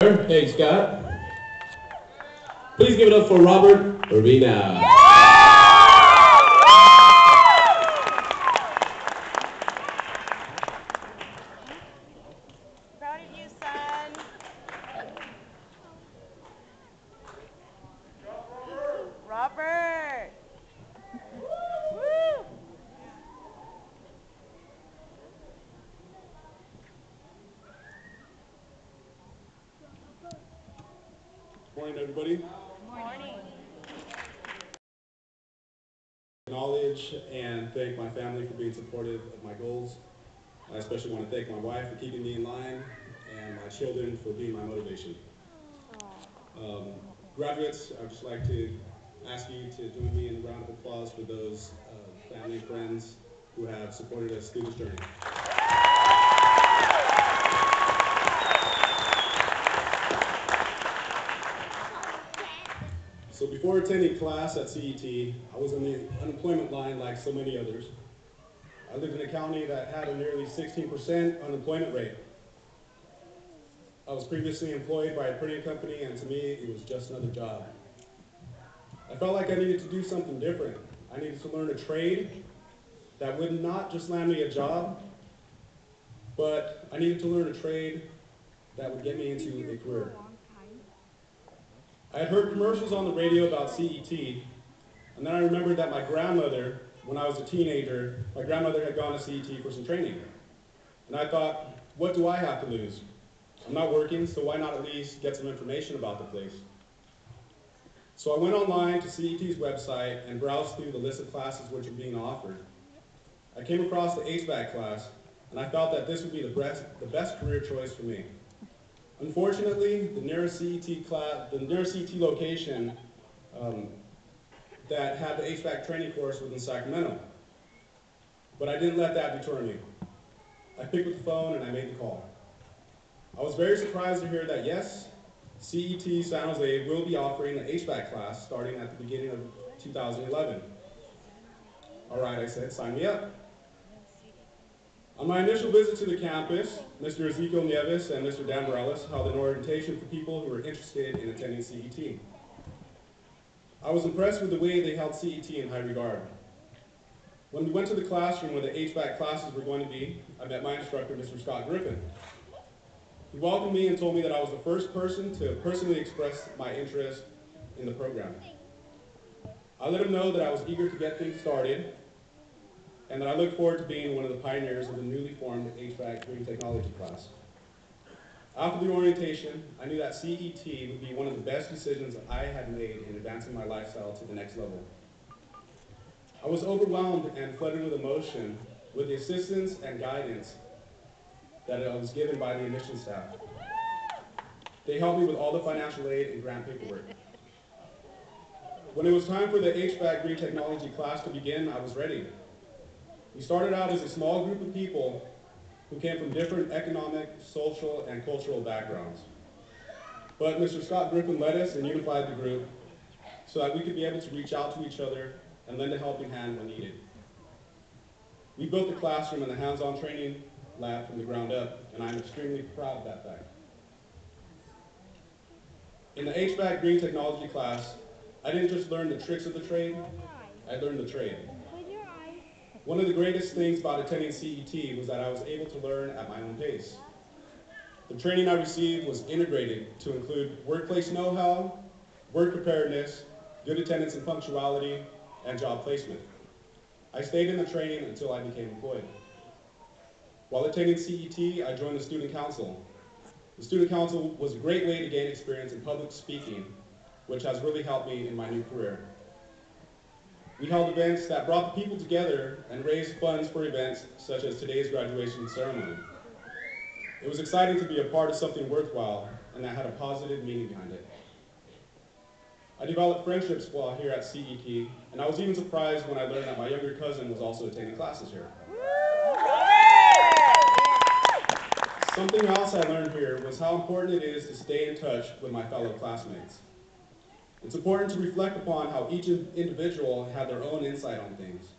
Hey, Scott. Please give it up for Robert Urbina. Proud of you, son. Robert. Woo. Morning, everybody. Morning. Acknowledge and thank my family for being supportive of my goals. I especially want to thank my wife for keeping me in line and my children for being my motivation. Um, Graduates, I'd just like to ask you to join me in a round of applause for those family and friends who have supported us through this journey. So before attending class at CET, I was on the unemployment line like so many others. I lived in a county that had a nearly 16% unemployment rate. I was previously employed by a printing company, and to me, it was just another job. I felt like I needed to do something different. I needed to learn a trade that would not just land me a job, but I needed to learn a trade that would get me into a career. I had heard commercials on the radio about CET, and then I remembered that my grandmother, when I was a teenager, my grandmother had gone to CET for some training. And I thought, what do I have to lose? I'm not working, so why not at least get some information about the place? So I went online to CET's website and browsed through the list of classes which were being offered. I came across the HVAC class, and I felt that this would be the best career choice for me. Unfortunately, the nearest CET location that had the HVAC training course was in Sacramento. But I didn't let that deter me. I picked up the phone and I made the call. I was very surprised to hear that yes, CET San Jose will be offering the HVAC class starting at the beginning of 2011. All right, I said, sign me up. On my initial visit to the campus, Mr. Ezekiel Nieves and Mr. Dan Morales held an orientation for people who were interested in attending CET. I was impressed with the way they held CET in high regard. When we went to the classroom where the HVAC classes were going to be, I met my instructor, Mr. Scott Griffin. He welcomed me and told me that I was the first person to personally express my interest in the program. I let him know that I was eager to get things started and that I look forward to being one of the pioneers of the newly formed HVAC Green Technology class. After the orientation, I knew that CET would be one of the best decisions I had made in advancing my lifestyle to the next level. I was overwhelmed and flooded with emotion with the assistance and guidance that I was given by the admissions staff. They helped me with all the financial aid and grant paperwork. When it was time for the HVAC Green Technology class to begin, I was ready. We started out as a small group of people who came from different economic, social, and cultural backgrounds. But Mr. Scott Griffin led us and unified the group so that we could be able to reach out to each other and lend a helping hand when needed. We built the classroom and the hands-on training lab from the ground up, and I'm extremely proud of that fact. In the HVAC Green Technology class, I didn't just learn the tricks of the trade, I learned the trade. One of the greatest things about attending CET was that I was able to learn at my own pace. The training I received was integrated to include workplace know-how, work preparedness, good attendance and punctuality, and job placement. I stayed in the training until I became employed. While attending CET, I joined the student council. The student council was a great way to gain experience in public speaking, which has really helped me in my new career. We held events that brought the people together and raised funds for events such as today's graduation ceremony. It was exciting to be a part of something worthwhile and that had a positive meaning behind it. I developed friendships while here at CET, and I was even surprised when I learned that my younger cousin was also attending classes here. Something else I learned here was how important it is to stay in touch with my fellow classmates. It's important to reflect upon how each individual had their own insight on things.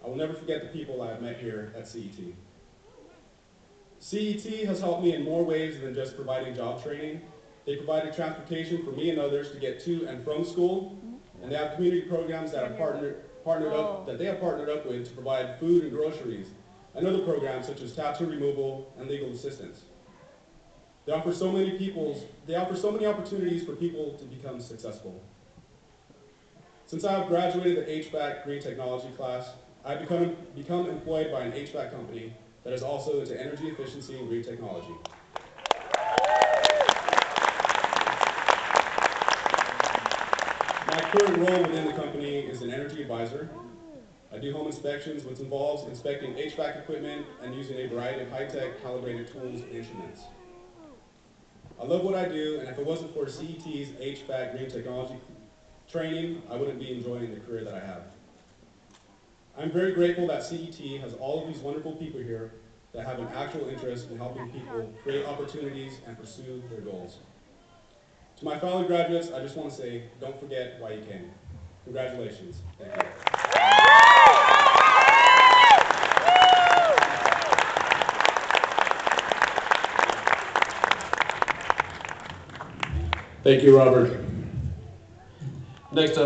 I will never forget the people I have met here at CET. CET has helped me in more ways than just providing job training. They provided transportation for me and others to get to and from school, and they have community programs that have partnered up with to provide food and groceries, and other programs such as tattoo removal and legal assistance. They offer so many opportunities for people to become successful. Since I have graduated the HVAC green technology class, I've become employed by an HVAC company that is also into energy efficiency and green technology. My current role within the company is an energy advisor. I do home inspections, which involves inspecting HVAC equipment and using a variety of high-tech calibrated tools and instruments. I love what I do, and if it wasn't for CET's HVAC green technology training, I wouldn't be enjoying the career that I have. I'm very grateful that CET has all of these wonderful people here that have an actual interest in helping people create opportunities and pursue their goals. To my fellow graduates, I just want to say, don't forget why you came. Congratulations. Thank you. Thank you, Robert. Next up.